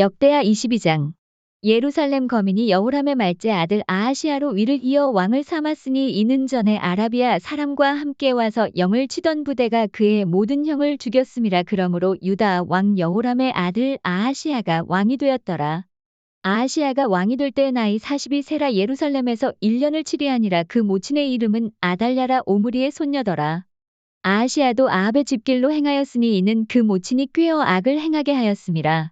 역대하 22장. 예루살렘 거민이 여호람의 말째 아들 아하시야로 위를 이어 왕을 삼았으니 이는 전에 아라비아 사람과 함께 와서 영을 치던 부대가 그의 모든 형을 죽였음이라. 그러므로 유다 왕 여호람의 아들 아하시야가 왕이 되었더라. 아하시야가 왕이 될 때 나이 42세라 예루살렘에서 1년을 치리하니라. 그 모친의 이름은 아달랴라 오므리의 손녀더라. 아하시야도 아합의 집길로 행하였으니 이는 그 모친이 꾀어 악을 행하게 하였음이라.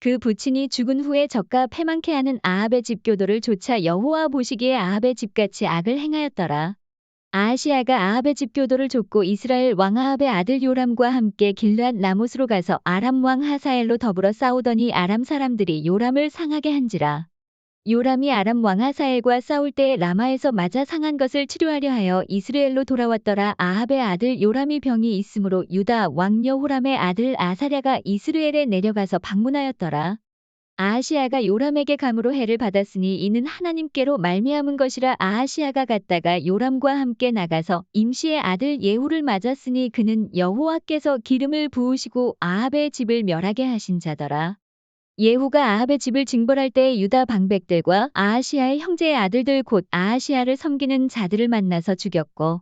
그 부친이 죽은 후에 적과 패망케 하는 아합의 집교도를 쫓아 여호와 보시기에 아합의 집같이 악을 행하였더라. 아하시야가 아합의 집교도를 쫓고 이스라엘 왕 아합의 아들 요람과 함께 길르앗 라못으로 가서 아람 왕 하사엘로 더불어 싸우더니 아람 사람들이 요람을 상하게 한지라. 요람이 아람 왕 하사엘과 싸울 때에 라마에서 맞아 상한 것을 치료하려 하여 이스라엘로 돌아왔더라. 아합의 아들 요람이 병이 있으므로 유다 왕 여호람의 아들 아사랴가 이스라엘에 내려가서 방문하였더라. 아하시야가 요람에게 감으로 해를 받았으니 이는 하나님께로 말미암은 것이라. 아하시야가 갔다가 요람과 함께 나가서 임시의 아들 예후를 맞았으니 그는 여호와께서 기름을 부으시고 아합의 집을 멸하게 하신 자더라. 예후가 아합의 집을 징벌할 때에 유다 방백들과 아하시야의 형제의 아들들 곧 아하시야를 섬기는 자들을 만나서 죽였고,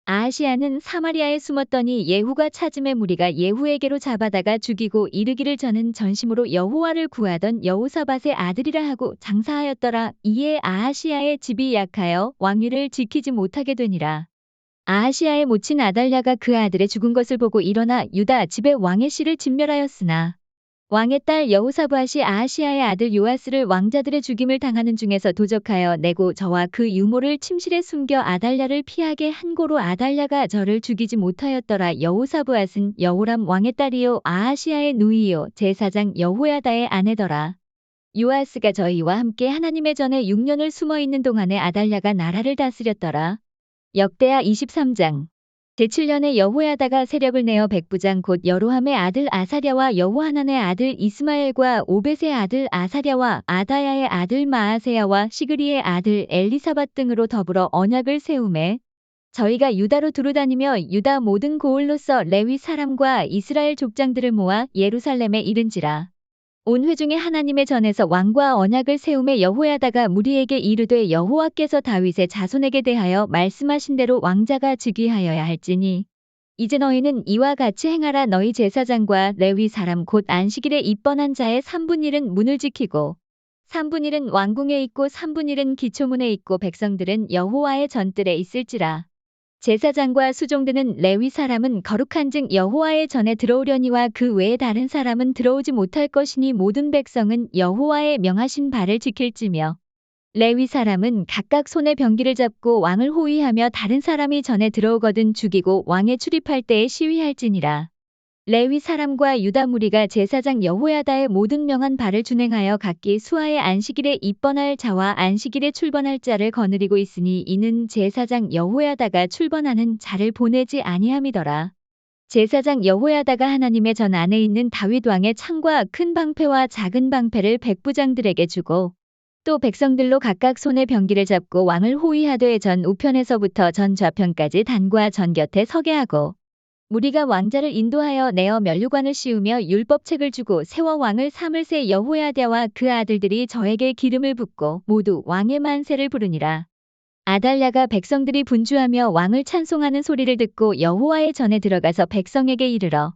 아하시야는 사마리아에 숨었더니 예후가 찾음에 무리가 예후에게로 잡아다가 죽이고 이르기를 저는 전심으로 여호와를 구하던 여호사밧의 아들이라 하고 장사하였더라. 이에 아하시야의 집이 약하여 왕위를 지키지 못하게 되니라. 아하시야의 모친 아달랴가 그 아들의 죽은 것을 보고 일어나 유다 집의 왕의 씨를 진멸하였으나 왕의 딸 여호사밧이 아하시야의 아들 요아스를 왕자들의 죽임을 당하는 중에서 도적하여 내고 저와 그 유모를 침실에 숨겨 아달랴를 피하게 한 고로 아달랴가 저를 죽이지 못하였더라. 여호사밧은 여호람 왕의 딸이요 아하시야의 누이요 제사장 여호야다의 아내더라. 요아스가 저희와 함께 하나님의 전에 6년을 숨어있는 동안에 아달랴가 나라를 다스렸더라. 역대하 23장. 제7년에 여호야다가 세력을 내어 백부장 곧 여로함의 아들 아사랴와 여호하난의 아들 이스마엘과 오벳의 아들 아사랴와 아다야의 아들 마아세야와 시그리의 아들 엘리사밧 등으로 더불어 언약을 세우매 저희가 유다로 두루다니며 유다 모든 고을로서 레위 사람과 이스라엘 족장들을 모아 예루살렘에 이른지라. 온 회중의 하나님의 전에서 왕과 언약을 세우매 여호야다가 무리에게 이르되 여호와께서 다윗의 자손에게 대하여 말씀하신 대로 왕자가 즉위하여야 할지니 이제 너희는 이와 같이 행하라. 너희 제사장과 레위 사람 곧 안식일에 입번한 자의 3분의 1은 문을 지키고 3분의 1은 왕궁에 있고 3분의 1은 기초문에 있고 백성들은 여호와의 전뜰에 있을지라. 제사장과 수종드는 레위 사람은 거룩한즉 여호와의 전에 들어오려니와 그 외에 다른 사람은 들어오지 못할 것이니 모든 백성은 여호와의 명하신 바를 지킬지며 레위 사람은 각각 손에 병기를 잡고 왕을 호위하며 다른 사람이 전에 들어오거든 죽이고 왕에 출입할 때에 시위할지니라. 레위 사람과 유다 무리가 제사장 여호야다의 모든 명한 바를 준행하여 각기 수하의 안식일에 입번할 자와 안식일에 출번할 자를 거느리고 있으니 이는 제사장 여호야다가 출번하는 자를 보내지 아니함이더라. 제사장 여호야다가 하나님의 전 안에 있는 다윗 왕의 창과 큰 방패와 작은 방패를 백부장들에게 주고 또 백성들로 각각 손에 병기를 잡고 왕을 호위하되 전 우편에서부터 전 좌편까지 단과 전 곁에 서게 하고 무리가 왕자를 인도하여 내어 면류관을 씌우며 율법책을 주고 세워 왕을 삼을새 여호야다와 그 아들들이 저에게 기름을 붓고 모두 왕의 만세를 부르니라. 아달랴가 백성들이 분주하며 왕을 찬송하는 소리를 듣고 여호와의 전에 들어가서 백성에게 이르러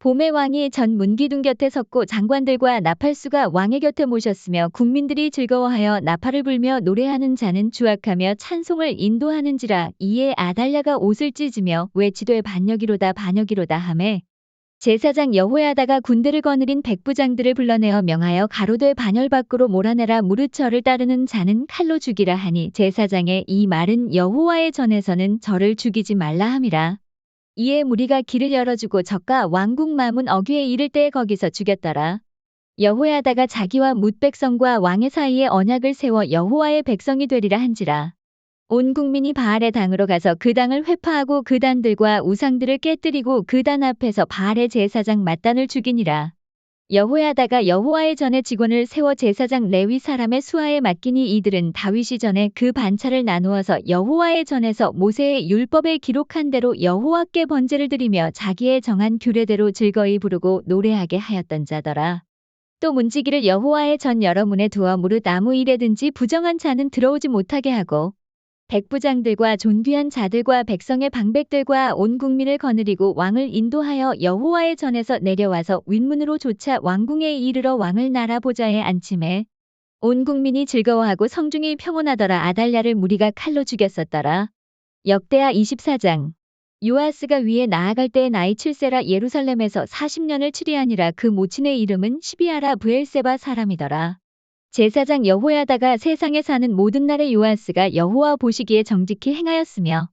봄에 왕이 전 문기둥 곁에 섰고 장관들과 나팔수가 왕의 곁에 모셨으며 국민들이 즐거워하여 나팔을 불며 노래하는 자는 주악하며 찬송을 인도하는지라. 이에 아달랴가 옷을 찢으며 외치되 반역이로다 반역이로다 하매 제사장 여호야다가 군대를 거느린 백부장들을 불러내어 명하여 가로되 반열 밖으로 몰아내라. 무릇 저를 따르는 자는 칼로 죽이라 하니 제사장의 이 말은 여호와의 전에서는 저를 죽이지 말라 함이라. 이에 무리가 길을 열어주고 적과 왕궁 마문 어귀에 이를 때에 거기서 죽였더라. 여호야다가 자기와 뭇 백성과 왕의 사이에 언약을 세워 여호와의 백성이 되리라 한지라. 온 국민이 바알의 당으로 가서 그 당을 회파하고 그 단들과 우상들을 깨뜨리고 그 단 앞에서 바알의 제사장 맏단을 죽이니라. 여호야다가 여호와의 전에 직원을 세워 제사장 레위 사람의 수하에 맡기니 이들은 다윗이 전에 그 반차를 나누어서 여호와의 전에서 모세의 율법에 기록한 대로 여호와께 번제를 드리며 자기의 정한 규례대로 즐거이 부르고 노래하게 하였던 자더라. 또 문지기를 여호와의 전 여러 문에 두어 무릇 아무 일에든지 부정한 자는 들어오지 못하게 하고 백부장들과 존귀한 자들과 백성의 방백들과 온 국민을 거느리고 왕을 인도하여 여호와의 전에서 내려와서 윗문으로 조차 왕궁에 이르러 왕을 나라 보좌에 앉히매 온 국민이 즐거워하고 성중이 평온하더라. 아달랴를 무리가 칼로 죽였었더라. 역대하 24장. 요아스가 위에 나아갈 때에 나이 7세라 예루살렘에서 40년을 치리하니라. 그 모친의 이름은 시비아라 브엘세바 사람이더라. 제사장 여호야다가 세상에 사는 모든 날에 요아스가 여호와 보시기에 정직히 행하였으며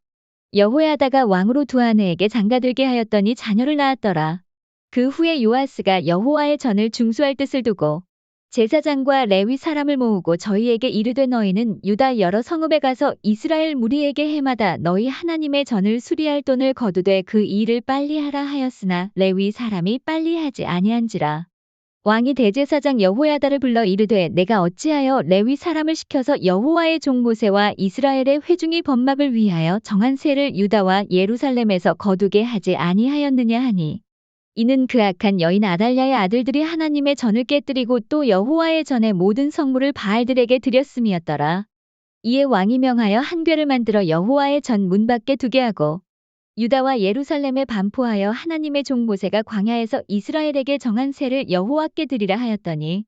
여호야다가 왕으로 두 아내에게 장가들게 하였더니 자녀를 낳았더라. 그 후에 요아스가 여호와의 전을 중수할 뜻을 두고 제사장과 레위 사람을 모으고 저희에게 이르되 너희는 유다 여러 성읍에 가서 이스라엘 무리에게 해마다 너희 하나님의 전을 수리할 돈을 거두되 그 일을 빨리 하라 하였으나 레위 사람이 빨리 하지 아니한지라. 왕이 대제사장 여호야다를 불러 이르되 내가 어찌하여 레위 사람을 시켜서 여호와의 종 모세와 이스라엘의 회중이 번막을 위하여 정한 세를 유다와 예루살렘에서 거두게 하지 아니하였느냐 하니 이는 그 악한 여인 아달랴의 아들들이 하나님의 전을 깨뜨리고 또 여호와의 전의 모든 성물을 바알들에게 드렸음이었더라. 이에 왕이 명하여 한 궤를 만들어 여호와의 전 문 밖에 두게 하고 유다와 예루살렘에 반포하여 하나님의 종 모세가 광야에서 이스라엘에게 정한 세를 여호와께 드리라 하였더니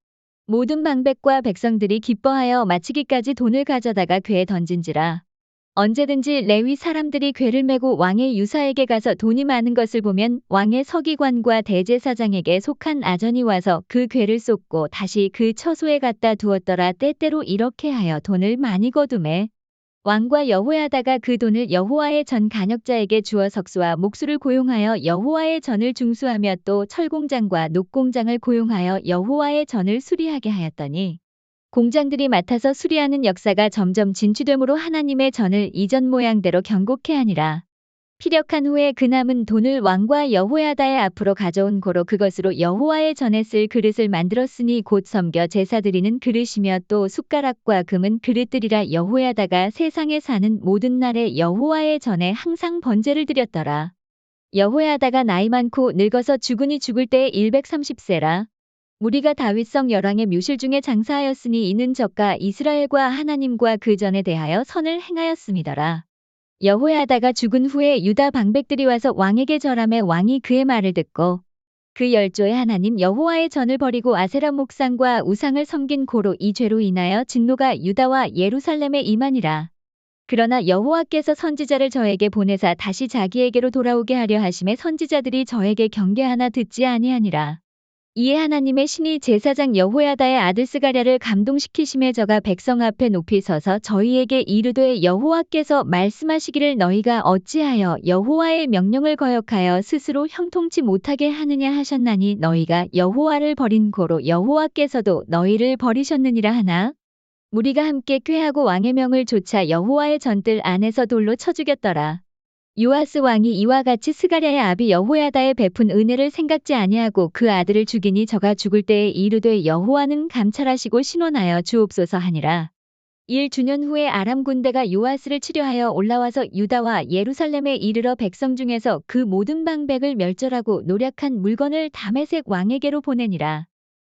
모든 방백과 백성들이 기뻐하여 마치기까지 돈을 가져다가 궤에 던진지라. 언제든지 레위 사람들이 궤를 메고 왕의 유사에게 가서 돈이 많은 것을 보면 왕의 서기관과 대제사장에게 속한 아전이 와서 그 궤를 쏟고 다시 그 처소에 갖다 두었더라. 때때로 이렇게 하여 돈을 많이 거두매 왕과 여호야다가 그 돈을 여호와의 전 간역자에게 주어 석수와 목수를 고용하여 여호와의 전을 중수하며 또 철공장과 녹공장을 고용하여 여호와의 전을 수리하게 하였더니 공장들이 맡아서 수리하는 역사가 점점 진취되므로 하나님의 전을 이전 모양대로 경고케 하니라. 피력한 후에 그 남은 돈을 왕과 여호야다의 앞으로 가져온 고로 그것으로 여호와의 전에 쓸 그릇을 만들었으니 곧 섬겨 제사 드리는 그릇이며 또 숟가락과 금은 그릇들이라. 여호야다가 세상에 사는 모든 날에 여호와의 전에 항상 번제를 드렸더라. 여호야다가 나이 많고 늙어서 죽으니 죽을 때에 130세라. 무리가 다윗성 열왕의 묘실 중에 장사하였으니 이는 저가 이스라엘과 하나님과 그 전에 대하여 선을 행하였음이더라. 여호야다가 죽은 후에 유다 방백들이 와서 왕에게 절하매 왕이 그의 말을 듣고 그 열조의 하나님 여호와의 전을 버리고 아세라 목상과 우상을 섬긴 고로 이 죄로 인하여 진노가 유다와 예루살렘에 임하니라. 그러나 여호와께서 선지자를 저에게 보내사 다시 자기에게로 돌아오게 하려 하심에 선지자들이 저에게 경계하나 듣지 아니하니라. 이에 하나님의 신이 제사장 여호야다의 아들 스가랴를 감동시키심에 저가 백성 앞에 높이 서서 저희에게 이르되 여호와께서 말씀하시기를 너희가 어찌하여 여호와의 명령을 거역하여 스스로 형통치 못하게 하느냐 하셨나니 너희가 여호와를 버린 고로 여호와께서도 너희를 버리셨느니라 하나 무리가 함께 꾀하고 왕의 명을 조차 여호와의 전뜰 안에서 돌로 쳐 죽였더라. 요아스 왕이 이와 같이 스가랴의 아비 여호야다의 베푼 은혜를 생각지 아니하고 그 아들을 죽이니 저가 죽을 때에 이르되 여호와는 감찰하시고 신원하여 주옵소서 하니라. 1주년 후에 아람 군대가 요아스를 치려하여 올라와서 유다와 예루살렘에 이르러 백성 중에서 그 모든 방백을 멸절하고 노략한 물건을 다메섹 왕에게로 보내니라.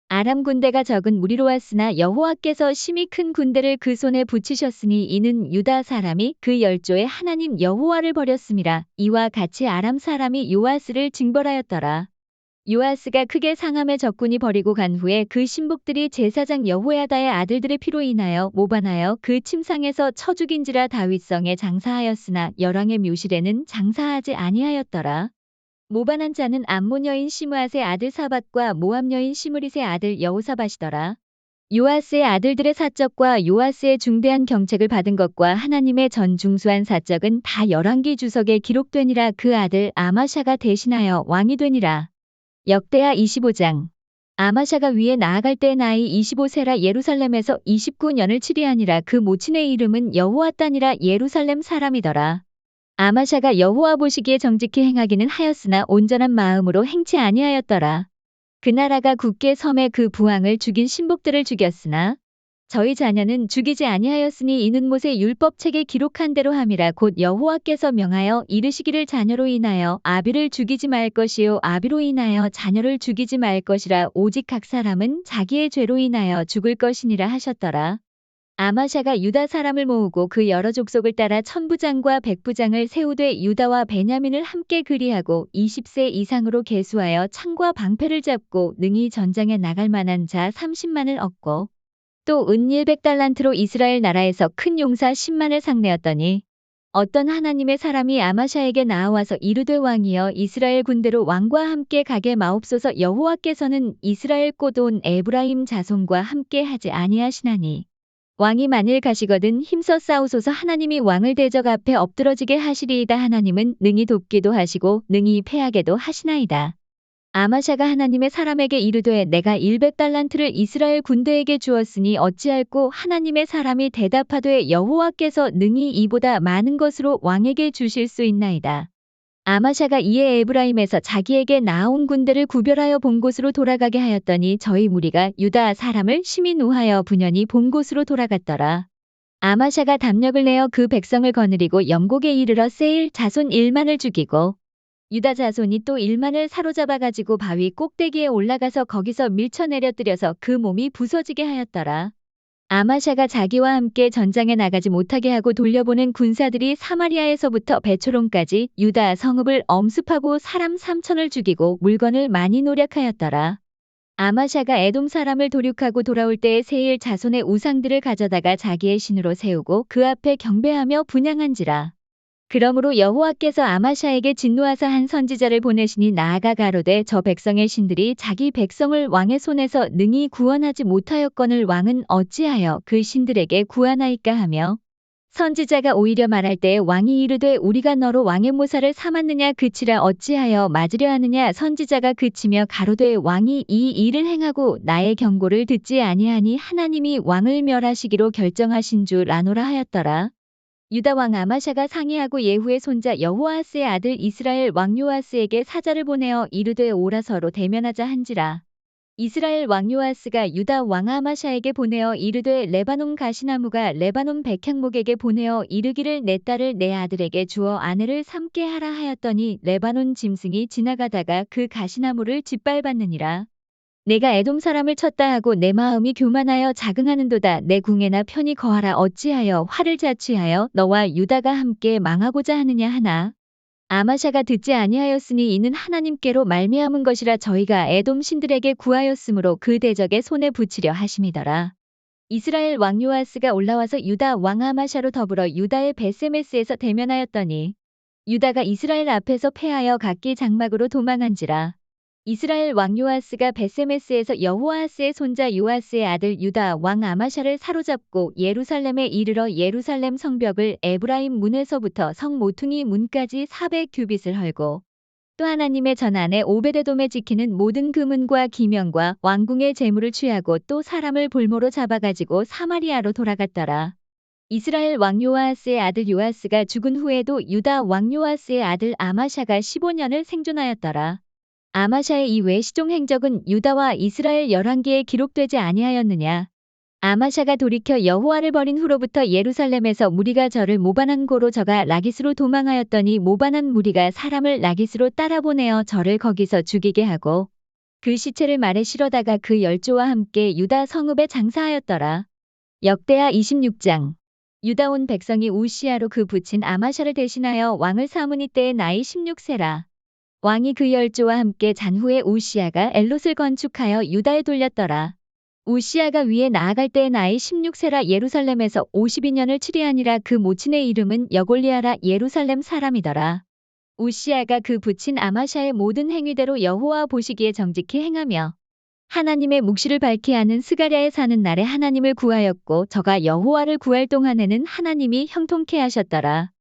아람 군대가 적은 무리로 왔으나 여호와께서 심히 큰 군대를 그 손에 붙이셨으니 이는 유다 사람이 그 열조의 하나님 여호와를 버렸음이라. 이와 같이 아람 사람이 요아스를 징벌하였더라. 요아스가 크게 상함에 적군이 버리고 간 후에 그 신복들이 제사장 여호야다의 아들들의 피로 인하여 모반하여 그 침상에서 쳐 죽인지라. 다윗성에 장사하였으나 열왕의 묘실에는 장사하지 아니하였더라. 모반한 자는 암몬 여인 시므앗의 아들 사밧과 모압 여인 시므릿의 아들 여호사밧이더라. 요아스의 아들들의 사적과 요아스의 중대한 경책을 받은 것과 하나님의 전 중수한 사적은 다 열왕기 주석에 기록되니라. 그 아들 아마샤가 대신하여 왕이 되니라. 역대하 25장. 아마샤가 위에 나아갈 때 나이 25세라 예루살렘에서 29년을 치리하니라. 그 모친의 이름은 여호와단이라 예루살렘 사람이더라. 아마샤가 여호와 보시기에 정직히 행하기는 하였으나 온전한 마음으로 행치 아니하였더라. 그 나라가 굳게 섬에 그 부왕을 죽인 신복들을 죽였으나 저희 자녀는 죽이지 아니하였으니 이는 모세 율법책에 기록한 대로 함이라. 곧 여호와께서 명하여 이르시기를 자녀로 인하여 아비를 죽이지 말 것이요 아비로 인하여 자녀를 죽이지 말 것이라. 오직 각 사람은 자기의 죄로 인하여 죽을 것이니라 하셨더라. 아마샤가 유다 사람을 모으고 그 여러 족속을 따라 천부장과 백부장을 세우되 유다와 베냐민을 함께 그리하고 20세 이상으로 계수하여 창과 방패를 잡고 능히 전장에 나갈 만한 자 30만을 얻고 또 은 100달란트로 이스라엘 나라에서 큰 용사 10만을 상내었더니 어떤 하나님의 사람이 아마샤에게 나아와서 이르되 왕이여 이스라엘 군대로 왕과 함께 가게 마옵소서. 여호와께서는 이스라엘 꼬돈 에브라임 자손과 함께 하지 아니하시나니 왕이 만일 가시거든 힘써 싸우소서. 하나님이 왕을 대적 앞에 엎드러지게 하시리이다. 하나님은 능히 돕기도 하시고 능히 패하게도 하시나이다. 아마샤가 하나님의 사람에게 이르되 내가 100달란트를 이스라엘 군대에게 주었으니 어찌할꼬. 하나님의 사람이 대답하되 여호와께서 능히 이보다 많은 것으로 왕에게 주실 수 있나이다. 아마샤가 이에 에브라임에서 자기에게 나아온 군대를 구별하여 본 곳으로 돌아가게 하였더니 저희 무리가 유다 사람을 심히 노하여 분연히 본 곳으로 돌아갔더라. 아마샤가 담력을 내어 그 백성을 거느리고 영곡에 이르러 세일 자손 1만을 죽이고 유다 자손이 또 1만을 사로잡아 가지고 바위 꼭대기에 올라가서 거기서 밀쳐내려뜨려서 그 몸이 부서지게 하였더라. 아마샤가 자기와 함께 전장에 나가지 못하게 하고 돌려보낸 군사들이 사마리아에서부터 베초론까지 유다 성읍을 엄습하고 사람 3천을 죽이고 물건을 많이 노략하였더라. 아마샤가 에돔 사람을 도륙하고 돌아올 때에 세일 자손의 우상들을 가져다가 자기의 신으로 세우고 그 앞에 경배하며 분향한지라. 그러므로 여호와께서 아마샤에게 진노하사 한 선지자를 보내시니 나아가 가로되 저 백성의 신들이 자기 백성을 왕의 손에서 능히 구원하지 못하였거늘 왕은 어찌하여 그 신들에게 구하나이까 하며 선지자가 오히려 말할 때에 왕이 이르되 우리가 너로 왕의 모사를 삼았느냐 그치라. 어찌하여 맞으려 하느냐. 선지자가 그치며 가로되 왕이 이 일을 행하고 나의 경고를 듣지 아니하니 하나님이 왕을 멸하시기로 결정하신 줄 아노라 하였더라. 유다 왕 아마샤가 상의하고 예후의 손자 여호아스의 아들 이스라엘 왕 요아스에게 사자를 보내어 이르되 오라 서로 대면하자 한지라. 이스라엘 왕 요아스가 유다 왕 아마샤에게 보내어 이르되 레바논 가시나무가 레바논 백향목에게 보내어 이르기를 내 딸을 내 아들에게 주어 아내를 삼게 하라 하였더니 레바논 짐승이 지나가다가 그 가시나무를 짓밟았느니라. 내가 에돔 사람을 쳤다 하고 내 마음이 교만하여 자긍하는도다. 내 궁에나 편히 거하라. 어찌하여 화를 자취하여 너와 유다가 함께 망하고자 하느냐 하나. 아마샤가 듣지 아니하였으니 이는 하나님께로 말미암은 것이라. 저희가 에돔 신들에게 구하였으므로 그 대적의 손에 붙이려 하심이더라. 이스라엘 왕 요아스가 올라와서 유다 왕 아마샤로 더불어 유다의 베세메스에서 대면하였더니 유다가 이스라엘 앞에서 패하여 각기 장막으로 도망한지라. 이스라엘 왕 요아스가 베세메스에서 여호아스의 손자 요아스의 아들 유다 왕 아마샤를 사로잡고 예루살렘에 이르러 예루살렘 성벽을 에브라임 문에서부터 성 모퉁이 문까지 400규빗을 헐고 또 하나님의 전 안에 오베데돔에 지키는 모든 금은과 기명과 왕궁의 재물을 취하고 또 사람을 볼모로 잡아가지고 사마리아로 돌아갔더라. 이스라엘 왕 요아스의 아들 요아스가 죽은 후에도 유다 왕 요아스의 아들 아마샤가 15년을 생존하였더라. 아마샤의 이 외 시종 행적은 유다와 이스라엘 열왕기에 기록되지 아니하였느냐. 아마샤가 돌이켜 여호와를 버린 후로부터 예루살렘에서 무리가 저를 모반한 고로 저가 라기스로 도망하였더니 모반한 무리가 사람을 라기스로 따라보내어 저를 거기서 죽이게 하고 그 시체를 말에 실어다가 그 열조와 함께 유다 성읍에 장사하였더라. 역대하 26장. 유다 온 백성이 우시아로 그 붙인 아마샤를 대신하여 왕을 삼으니 때에 나이 16세라. 왕이 그 열조와 함께 잔 후에 우시아가 엘롯을 건축하여 유다에 돌렸더라. 우시아가 위에 나아갈 때에 나이 16세라. 예루살렘에서 52년을 치리하니라. 그 모친의 이름은 여골리아라. 예루살렘 사람이더라. 우시아가 그 붙인 아마샤의 모든 행위대로 여호와 보시기에 정직히 행하며 하나님의 묵시를 밝히 하는 스가랴에 사는 날에 하나님을 구하였고 저가 여호와를 구할 동안에는 하나님이 형통케 하셨더라.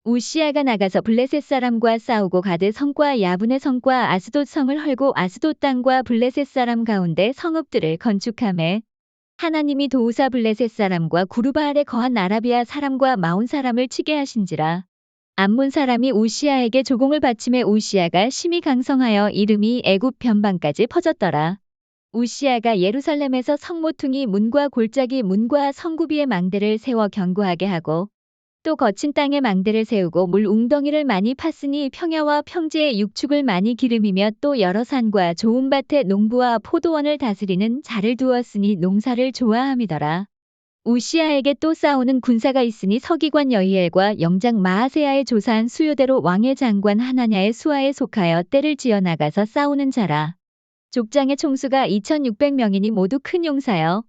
우시아가 나가서 블레셋 사람과 싸우고 가드 성과 야분의 성과 아스돗 성을 헐고 아스돗 땅과 블레셋 사람 가운데 성읍들을 건축하매 하나님이 도우사 블레셋 사람과 구르바알에 거한 아라비아 사람과 마온 사람을 치게 하신지라. 암몬 사람이 우시아에게 조공을 바치매 우시아가 심히 강성하여 이름이 애굽 변방까지 퍼졌더라. 우시야가 예루살렘에서 성모퉁이 문과 골짜기 문과 성구비의 망대를 세워 견고하게 하고 또 거친 땅에 망대를 세우고 물 웅덩이를 많이 팠으니 평야와 평지의 육축을 많이 기름이며 또 여러 산과 좋은 밭에 농부와 포도원을 다스리는 자를 두었으니 농사를 좋아함이더라. 우시야에게 또 싸우는 군사가 있으니 서기관 여히엘과 영장 마아세야의 조사한 수요대로 왕의 장관 하나냐의 수하에 속하여 떼를 지어 나가서 싸우는 자라. 족장의 총수가 2600명이니 모두 큰 용사여.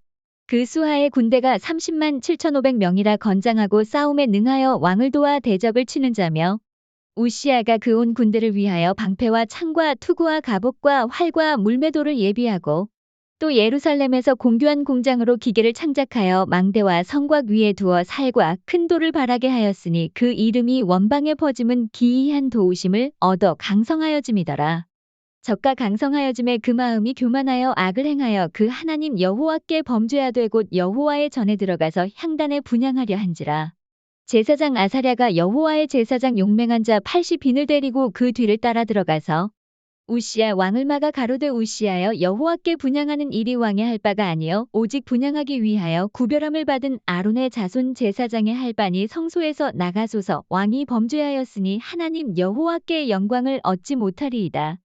그 수하의 군대가 30만 7500명이라 건장하고 싸움에 능하여 왕을 도와 대적을 치는 자며 우시야가 그 온 군대를 위하여 방패와 창과 투구와 갑옷과 활과 물매도를 예비하고 또 예루살렘에서 공교한 공장으로 기계를 창작하여 망대와 성곽 위에 두어 살과 큰 돌을 바라게 하였으니 그 이름이 원방에 퍼짐은 기이한 도우심을 얻어 강성하여짐이더라. 저가 강성하여짐에 그 마음이 교만하여 악을 행하여 그 하나님 여호와께 범죄하되 곧 여호와의 전에 들어가서 향단에 분향하려 한지라. 제사장 아사랴가 여호와의 제사장 용맹한 자 80인을 데리고 그 뒤를 따라 들어가서 우시야 왕을 막아 가로되 우시야여 여호와께 분향하는 일이 왕의 할 바가 아니요 오직 분향하기 위하여 구별함을 받은 아론의 자손 제사장의 할 바니 성소에서 나가소서. 왕이 범죄하였으니 하나님 여호와께 영광을 얻지 못하리이다.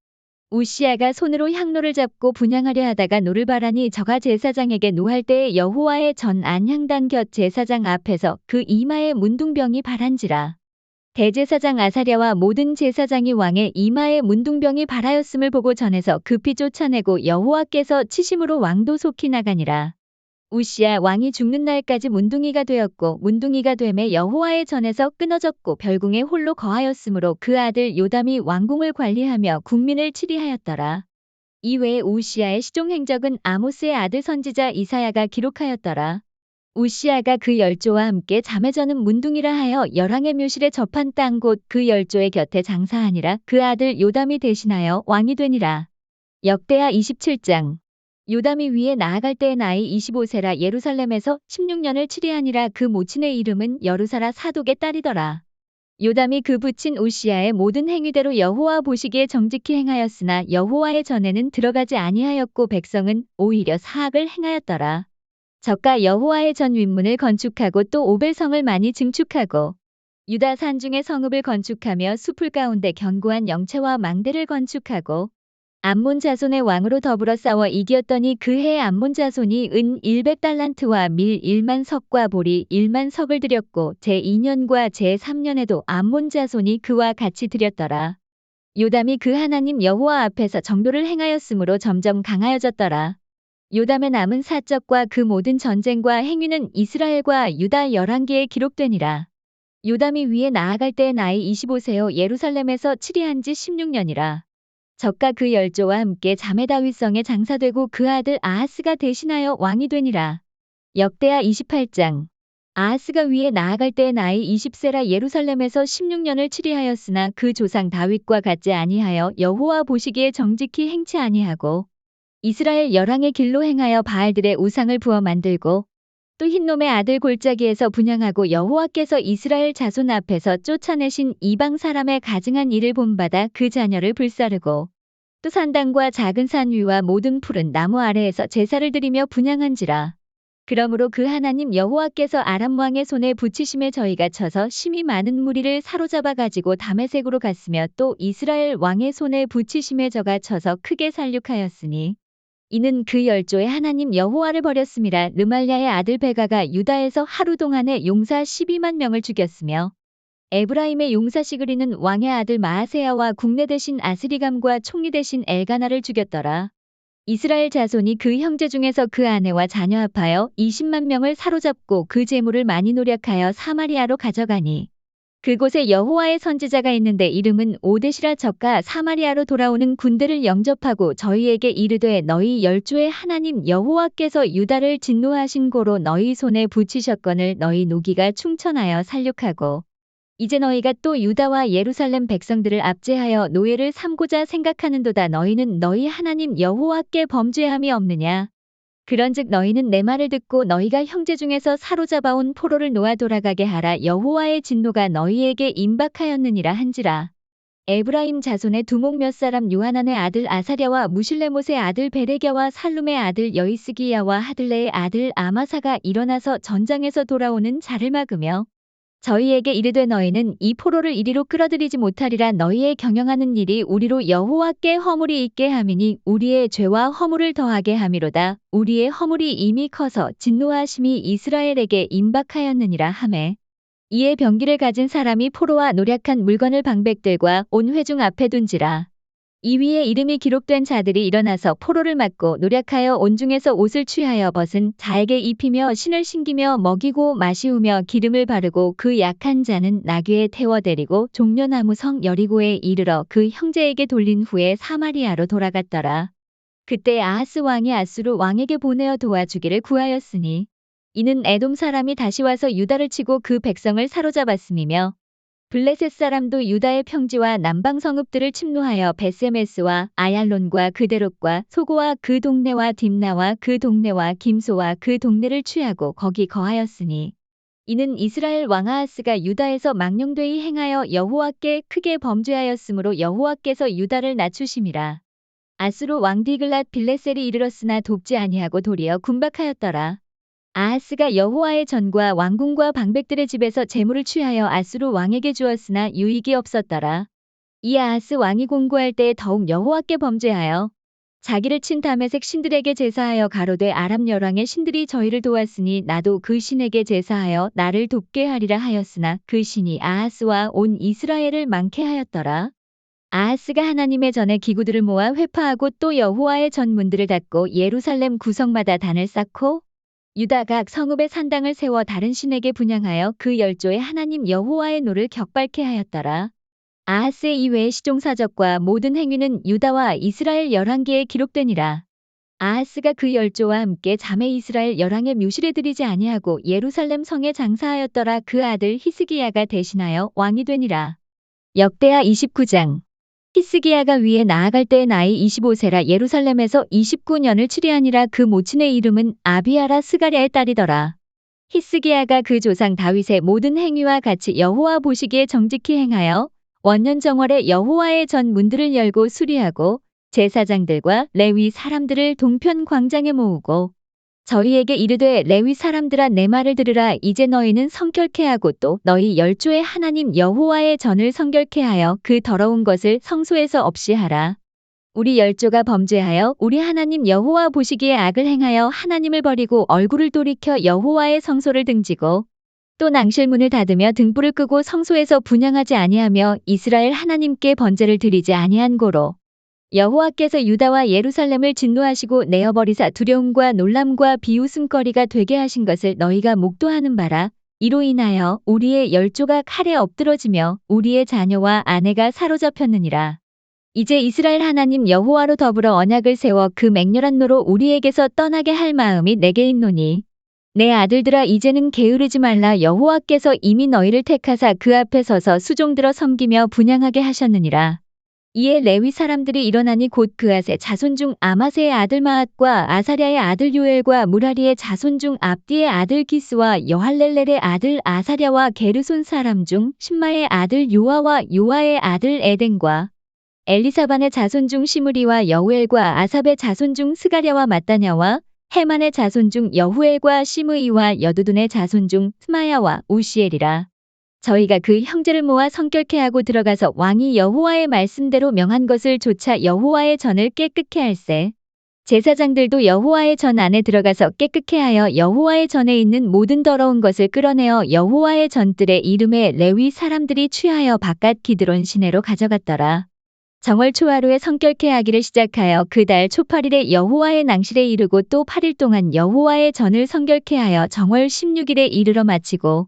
우시야가 손으로 향로를 잡고 분향하려 하다가 노를 바라니 저가 제사장에게 노할 때에 여호와의 전 안향단 곁 제사장 앞에서 그 이마에 문둥병이 바란지라. 대제사장 아사랴와 모든 제사장이 왕의 이마에 문둥병이 발하였음을 보고 전에서 급히 쫓아내고 여호와께서 치심으로 왕도 속히 나가니라. 우시야 왕이 죽는 날까지 문둥이가 되었고 문둥이가 되매 여호와의 전에서 끊어졌고 별궁에 홀로 거하였으므로 그 아들 요담이 왕궁을 관리하며 국민을 치리하였더라. 이외에 우시야의 시종 행적은 아모스의 아들 선지자 이사야가 기록하였더라. 우시야가 그 열조와 함께 잠에 저는 문둥이라 하여 열왕의 묘실에 접한 땅 곧 그 열조의 곁에 장사하니라. 그 아들 요담이 대신하여 왕이 되니라. 역대하 27장. 요담이 위에 나아갈 때의 나이 25세라 예루살렘에서 16년을 치리하니라. 그 모친의 이름은 여루사라 사독의 딸이더라. 요담이 그 부친 우시야의 모든 행위대로 여호와 보시기에 정직히 행하였으나 여호와의 전에는 들어가지 아니하였고 백성은 오히려 사악을 행하였더라. 저가 여호와의 전 윗문을 건축하고 또 오벨성을 많이 증축하고 유다 산중에 성읍을 건축하며 숲을 가운데 견고한 영체와 망대를 건축하고 암몬 자손의 왕으로 더불어 싸워 이겼더니 그 해에 암몬 자손이 은 100달란트와 밀 1만 석과 보리 1만 석을 드렸고 제2년과 제3년에도 암몬 자손이 그와 같이 드렸더라. 요담이 그 하나님 여호와 앞에서 정도를 행하였으므로 점점 강하여졌더라. 요담의 남은 사적과 그 모든 전쟁과 행위는 이스라엘과 유다 열왕기에 기록되니라. 요담이 위에 나아갈 때의 나이 25세요 예루살렘에서 치리한 지 16년이라. 저가 그 열조와 함께 자메 다윗성에 장사되고 그 아들 아하스가 대신하여 왕이 되니라. 역대하 28장. 아하스가 위에 나아갈 때의 나이 20세라 예루살렘에서 16년을 치리하였으나 그 조상 다윗과 같지 아니하여 여호와 보시기에 정직히 행치 아니하고 이스라엘 열왕의 길로 행하여 바알들의 우상을 부어 만들고 또 흰놈의 아들 골짜기에서 분향하고 여호와께서 이스라엘 자손 앞에서 쫓아내신 이방 사람의 가증한 일을 본받아 그 자녀를 불사르고 또 산당과 작은 산 위와 모든 푸른 나무 아래에서 제사를 드리며 분향한지라. 그러므로 그 하나님 여호와께서 아람 왕의 손에 붙이심에 저희가 쳐서 심히 많은 무리를 사로잡아 가지고 다메섹으로 갔으며 또 이스라엘 왕의 손에 붙이심에 저가 쳐서 크게 살육하였으니 이는 그 열조의 하나님 여호와를 버렸음이라. 르말랴의 아들 베가가 유다에서 하루 동안에 용사 12만 명을 죽였으며 에브라임의 용사 시그리는 왕의 아들 마아세야와 국내 대신 아스리감과 총리 대신 엘가나를 죽였더라. 이스라엘 자손이 그 형제 중에서 그 아내와 자녀 합하여 20만 명을 사로잡고 그 재물을 많이 노력하여 사마리아로 가져가니 그곳에 여호와의 선지자가 있는데 이름은 오데시라. 저가 사마리아로 돌아오는 군대를 영접하고 저희에게 이르되 너희 열조의 하나님 여호와께서 유다를 진노하신 고로 너희 손에 붙이셨거늘 너희 노기가 충천하여 살육하고 이제 너희가 또 유다와 예루살렘 백성들을 압제하여 노예를 삼고자 생각하는도다. 너희는 너희 하나님 여호와께 범죄함이 없느냐. 그런즉 너희는 내 말을 듣고 너희가 형제 중에서 사로잡아온 포로를 놓아 돌아가게 하라. 여호와의 진노가 너희에게 임박하였느니라 한지라. 에브라임 자손의 두목 몇 사람 요하난의 아들 아사랴와 무실레못의 아들 베레랴와 살룸의 아들 여이스기야와 하들레의 아들 아마사가 일어나서 전장에서 돌아오는 자를 막으며 저희에게 이르되 너희는 이 포로를 이리로 끌어들이지 못하리라. 너희의 경영하는 일이 우리로 여호와께 허물이 있게 함이니 우리의 죄와 허물을 더하게 함이로다. 우리의 허물이 이미 커서 진노하심이 이스라엘에게 임박하였느니라 하매 이에 병기를 가진 사람이 포로와 노략한 물건을 방백들과 온 회중 앞에 둔지라. 이 위에 이름이 기록된 자들이 일어나서 포로를 맞고 노략하여 온 중에서 옷을 취하여 벗은 자에게 입히며 신을 신기며 먹이고 마시우며 기름을 바르고 그 약한 자는 나귀에 태워 데리고 종려나무 성 여리고에 이르러 그 형제에게 돌린 후에 사마리아로 돌아갔더라. 그때 아하스 왕이 아수르 왕에게 보내어 도와주기를 구하였으니 이는 에돔 사람이 다시 와서 유다를 치고 그 백성을 사로잡았음이며 블레셋 사람도 유다의 평지와 남방 성읍들을 침노하여 베세메스와 아얄론과 그데롯과 소고와 그 동네와 딥나와 그 동네와 김소와 그 동네를 취하고 거기 거하였으니 이는 이스라엘 왕 아하스가 유다에서 망령되이 행하여 여호와께 크게 범죄하였으므로 여호와께서 유다를 낮추심이라. 아수르 왕 디글랏 빌레셀이 이르렀으나 돕지 아니하고 도리어 군박하였더라. 아하스가 여호와의 전과 왕궁과 방백들의 집에서 재물을 취하여 아수르 왕에게 주었으나 유익이 없었더라. 이 아하스 왕이 공고할 때에 더욱 여호와께 범죄하여 자기를 친 다메섹 신들에게 제사하여 가로되 아람 열왕의 신들이 저희를 도왔으니 나도 그 신에게 제사하여 나를 돕게 하리라 하였으나 그 신이 아하스와 온 이스라엘을 망케 하였더라. 아하스가 하나님의 전에 기구들을 모아 회파하고 또 여호와의 전 문들을 닫고 예루살렘 구성마다 단을 쌓고 유다 각 성읍에 산당을 세워 다른 신에게 분향하여 그 열조에 하나님 여호와의 노를 격발케 하였더라. 아하스의 이외의 시종사적과 모든 행위는 유다와 이스라엘 열왕기에 기록되니라. 아하스가 그 열조와 함께 자매 이스라엘 열왕의 묘실에 들이지 아니하고 예루살렘 성에 장사하였더라. 그 아들 히스기야가 대신하여 왕이 되니라. 역대하 29장. 히스기야가 위에 나아갈 때의 나이 25세라. 예루살렘에서 29년을 치리하니라. 그 모친의 이름은 아비아라 스가랴의 딸이더라. 히스기야가 그 조상 다윗의 모든 행위와 같이 여호와 보시기에 정직히 행하여 원년 정월에 여호와의 전 문들을 열고 수리하고 제사장들과 레위 사람들을 동편 광장에 모으고 저희에게 이르되 레위 사람들아 내 말을 들으라. 이제 너희는 성결케 하고 또 너희 열조의 하나님 여호와의 전을 성결케 하여 그 더러운 것을 성소에서 없이 하라. 우리 열조가 범죄하여 우리 하나님 여호와 보시기에 악을 행하여 하나님을 버리고 얼굴을 돌이켜 여호와의 성소를 등지고 또 낭실문을 닫으며 등불을 끄고 성소에서 분향하지 아니하며 이스라엘 하나님께 번제를 드리지 아니한 고로 여호와께서 유다와 예루살렘을 진노하시고 내어버리사 두려움과 놀람과 비웃음거리가 되게 하신 것을 너희가 목도하는 바라. 이로 인하여 우리의 열조가 칼에 엎드러지며 우리의 자녀와 아내가 사로잡혔느니라. 이제 이스라엘 하나님 여호와로 더불어 언약을 세워 그 맹렬한 노로 우리에게서 떠나게 할 마음이 내게 있노니 내 아들들아 이제는 게으르지 말라. 여호와께서 이미 너희를 택하사 그 앞에 서서 수종들어 섬기며 분향하게 하셨느니라. 이에 레위 사람들이 일어나니 곧 그앗의 자손 중 아마세의 아들 마앗과 아사랴의 아들 요엘과 무라리의 자손 중 압디의 아들 기스와 여할렐렐의 아들 아사랴와 게르손 사람 중 신마의 아들 요아와 요아의 아들 에덴과 엘리사반의 자손 중 시므리와 여우엘과 아삽의 자손 중 스가랴와 마따냐와 헤만의 자손 중 여후엘과 시므이와 여두둔의 자손 중 스마야와 우시엘이라. 저희가 그 형제를 모아 성결케 하고 들어가서 왕이 여호와의 말씀대로 명한 것을 조차 여호와의 전을 깨끗게 할세. 제사장들도 여호와의 전 안에 들어가서 깨끗게 하여 여호와의 전에 있는 모든 더러운 것을 끌어내어 여호와의 전뜰의 이름에 레위 사람들이 취하여 바깥 기드론 시내로 가져갔더라. 정월 초하루에 성결케 하기를 시작하여 그 달 초8일에 여호와의 낭실에 이르고 또 8일 동안 여호와의 전을 성결케 하여 정월 16일에 이르러 마치고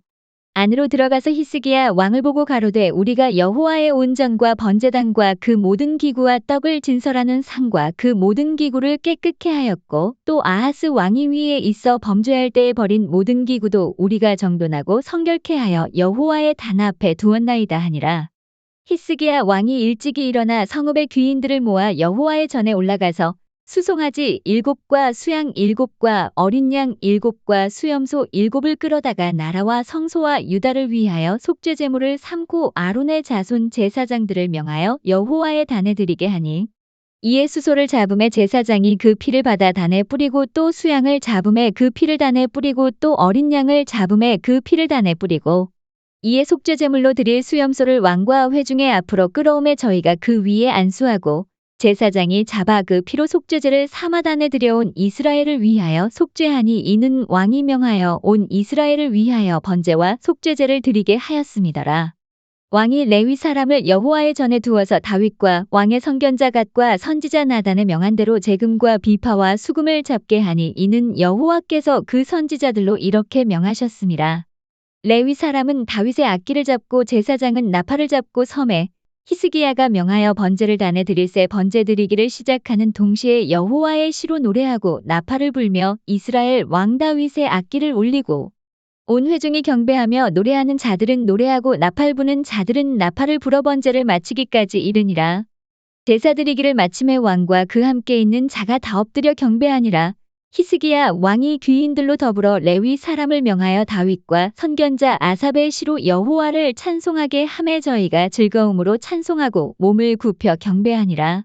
안으로 들어가서 히스기야 왕을 보고 가로되 우리가 여호와의 온전과 번제단과 그 모든 기구와 떡을 진설하는 상과 그 모든 기구를 깨끗게 하였고 또 아하스 왕이 위에 있어 범죄할 때에 버린 모든 기구도 우리가 정돈하고 성결케 하여 여호와의 단 앞에 두었나이다 하니라. 히스기야 왕이 일찍이 일어나 성읍의 귀인들을 모아 여호와의 전에 올라가서 수송아지 7과 수양 7과 어린 양 7과 수염소 7을 끌어다가 나라와 성소와 유다를 위하여 속죄 제물을 삼고 아론의 자손 제사장들을 명하여 여호와의 단에 드리게 하니 이에 수소를 잡음에 제사장이 그 피를 받아 단에 뿌리고 또 수양을 잡음에 그 피를 단에 뿌리고 또 어린 양을 잡음에 그 피를 단에 뿌리고 이에 속죄 제물로 드릴 수염소를 왕과 회중의 앞으로 끌어오매 저희가 그 위에 안수하고 제사장이 잡아 그 피로 속죄제를 삼아 단에 드려온 이스라엘을 위하여 속죄하니 이는 왕이 명하여 온 이스라엘을 위하여 번제와 속죄제를 드리게 하였음이더라. 왕이 레위 사람을 여호와의 전에 두어서 다윗과 왕의 선견자 갓과 선지자 나단의 명한 대로 재금과 비파와 수금을 잡게 하니 이는 여호와께서 그 선지자들로 이렇게 명하셨음이라. 레위 사람은 다윗의 악기를 잡고 제사장은 나팔을 잡고 섬에 히스기야가 명하여 번제를 단에 드릴새 번제 드리기를 시작하는 동시에 여호와의 시로 노래하고 나팔을 불며 이스라엘 왕 다윗의 악기를 울리고 온 회중이 경배하며 노래하는 자들은 노래하고 나팔 부는 자들은 나팔을 불어 번제를 마치기까지 이르니라. 제사 드리기를 마침에 왕과 그 함께 있는 자가 다 엎드려 경배하니라. 히스기야 왕이 귀인들로 더불어 레위 사람을 명하여 다윗과 선견자 아삽의 시로 여호와를 찬송하게 하매 저희가 즐거움으로 찬송하고 몸을 굽혀 경배하니라.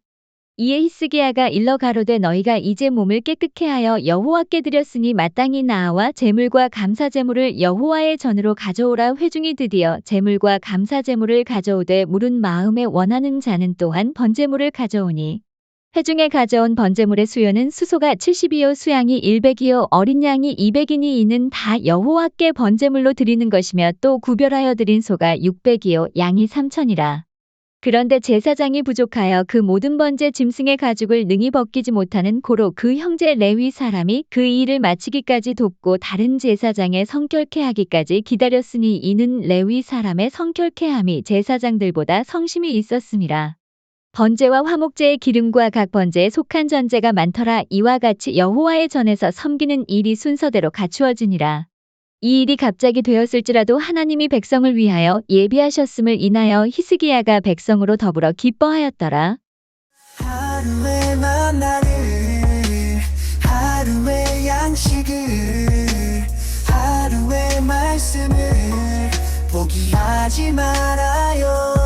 이에 히스기야가 일러 가로되 너희가 이제 몸을 깨끗게 하여 여호와께 드렸으니 마땅히 나아와 제물과 감사 제물을 여호와의 전으로 가져오라. 회중이 드디어 제물과 감사 제물을 가져오되 물은 마음에 원하는 자는 또한 번제물을 가져오니 회중에 가져온 번제물의 수요는 수소가 70이요 수양이 100이요 어린 양이 200이니 이는 다 여호와께 번제물로 드리는 것이며 또 구별하여 드린 소가 600이요 양이 3000이라. 그런데 제사장이 부족하여 그 모든 번제 짐승의 가죽을 능히 벗기지 못하는 고로 그 형제 레위 사람이 그 일을 마치기까지 돕고 다른 제사장의 성결케 하기까지 기다렸으니 이는 레위 사람의 성결케 함이 제사장들보다 성심이 있었음이라. 번제와 화목제의 기름과 각 번제에 속한 전제가 많더라. 이와 같이 여호와의 전에서 섬기는 일이 순서대로 갖추어지니라. 이 일이 갑자기 되었을지라도 하나님이 백성을 위하여 예비하셨음을 인하여 히스기야가 백성으로 더불어 기뻐하였더라. 하루의 만나를 하루의 양식을 하루의 말씀을 포기하지 말아요.